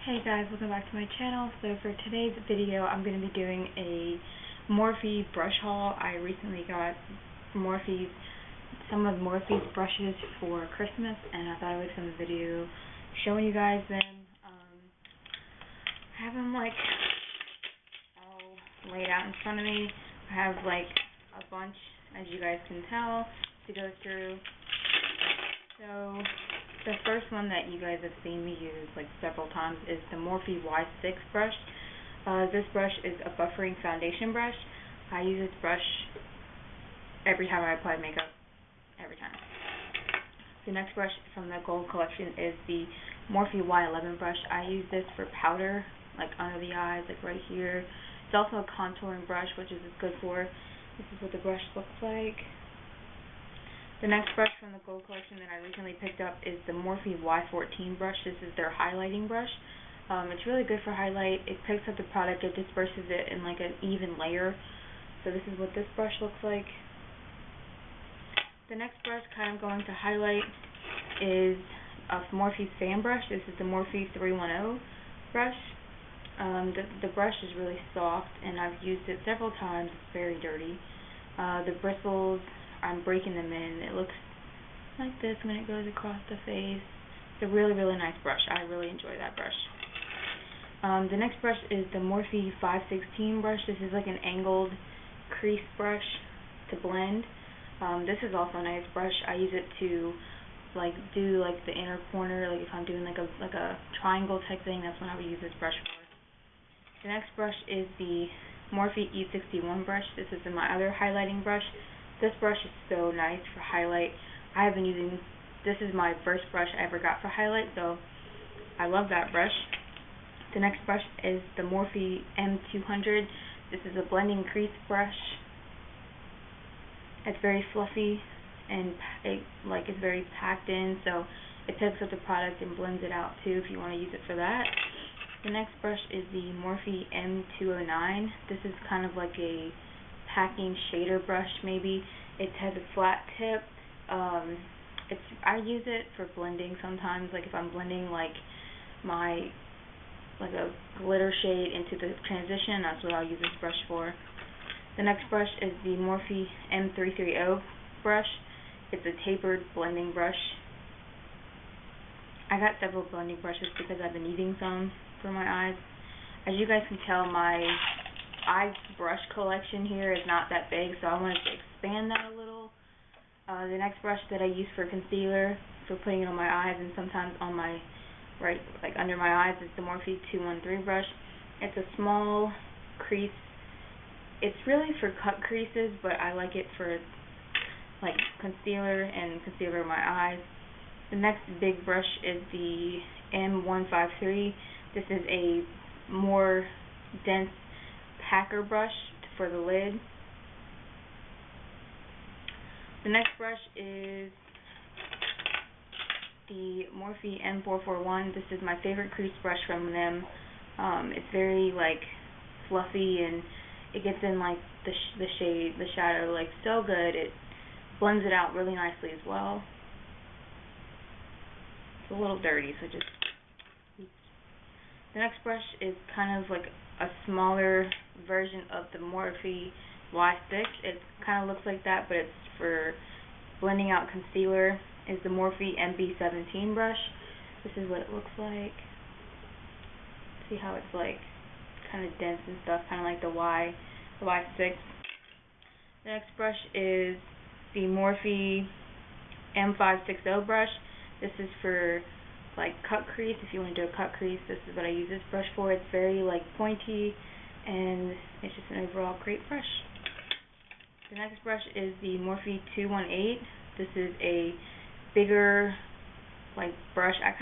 Hey guys, welcome back to my channel. So for today's video, I'm going to be doing a Morphe brush haul. I recently got some of Morphe's brushes for Christmas, and I thought I would film a video showing you guys them. I have them like all laid out in front of me. I have like a bunch, as you guys can tell, to go through. So the first one that you guys have seen me use like several times is the Morphe Y6 brush. This brush is a buffering foundation brush. I use this brush every time I apply makeup, every time. The next brush from the gold collection is the Morphe Y11 brush. I use this for powder, like under the eyes, like right here. It's also a contouring brush, which is good for. This is what the brush looks like. The next brush from the gold collection that I recently picked up is the Morphe Y14 brush. This is their highlighting brush. It's really good for highlight. It picks up the product, it disperses it in like an even layer. So this is what this brush looks like. The next brush kind of going to highlight is a Morphe's fan brush. This is the Morphe 310 brush. The brush is really soft, and I've used it several times. It's very dirty. The bristles, I'm breaking them in. It looks like this when it goes across the face. It's a really, really nice brush. I really enjoy that brush. The next brush is the Morphe 516 brush. This is like an angled crease brush to blend. This is also a nice brush. I use it to like do like the inner corner, like if I'm doing like a triangle type thing. That's when I would use this brush for. The next brush is the Morphe E61 brush. This is my other highlighting brush. This brush is so nice for highlight. I have been using, this is my first brush I ever got for highlight, so I love that brush. The next brush is the Morphe M200. This is a blending crease brush. It's very fluffy and it's very packed in, so it picks up the product and blends it out too if you want to use it for that. The next brush is the Morphe M209. This is kind of like a packing shader brush maybe. It has a flat tip. I use it for blending sometimes, like if I'm blending like a glitter shade into the transition, that's what I'll use this brush for. The next brush is the Morphe M330 brush. It's a tapered blending brush. I got several blending brushes because I've been needing some for my eyes. As you guys can tell, my eye brush collection here is not that big, so I wanted to expand that a little. The next brush that I use for concealer, for putting it on my eyes and sometimes on my like under my eyes, is the Morphe 213 brush. It's a small crease. It's really for cut creases, but I like it for like concealer and concealer in my eyes. The next big brush is the M153. This is a more dense packer brush for the lid. The next brush is the Morphe M441. This is my favorite crease brush from them. It's very like fluffy, and it gets in like the shade, the shadow, like so good. It blends it out really nicely as well. It's a little dirty, so just. The next brush is kind of like a smaller version of the Morphe Y6. It kind of looks like that, but it's for blending out concealer. Is the Morphe MB17 brush. This is what it looks like. See how it's like kind of dense and stuff, kind of like the Y6. The next brush is the Morphe M560 brush. This is for like cut crease. If you want to do a cut crease, this is what I use this brush for. It's very like pointy, and it's just an overall great brush. The next brush is the Morphe 218. This is a bigger like brush. I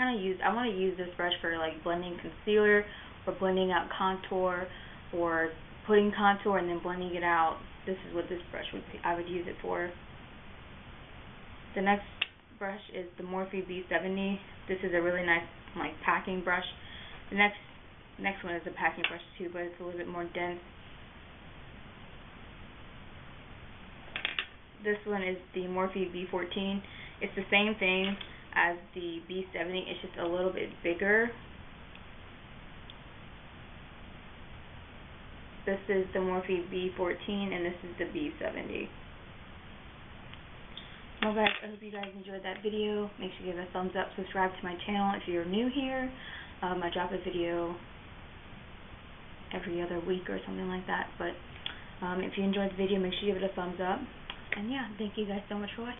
want to use this brush for like blending concealer or blending out contour, or putting contour and then blending it out. This is what this brush I would use it for. The next brush is the Morphe B70. This is a really nice like packing brush. The next one is a packing brush too, but it's a little bit more dense. This one is the Morphe B14. It's the same thing as the B70. It's just a little bit bigger. This is the Morphe B14 and this is the B70. Well guys, I hope you guys enjoyed that video. Make sure you give it a thumbs up, subscribe to my channel if you're new here. I drop a video every other week or something like that, but if you enjoyed the video, make sure you give it a thumbs up. And yeah, thank you guys so much for watching.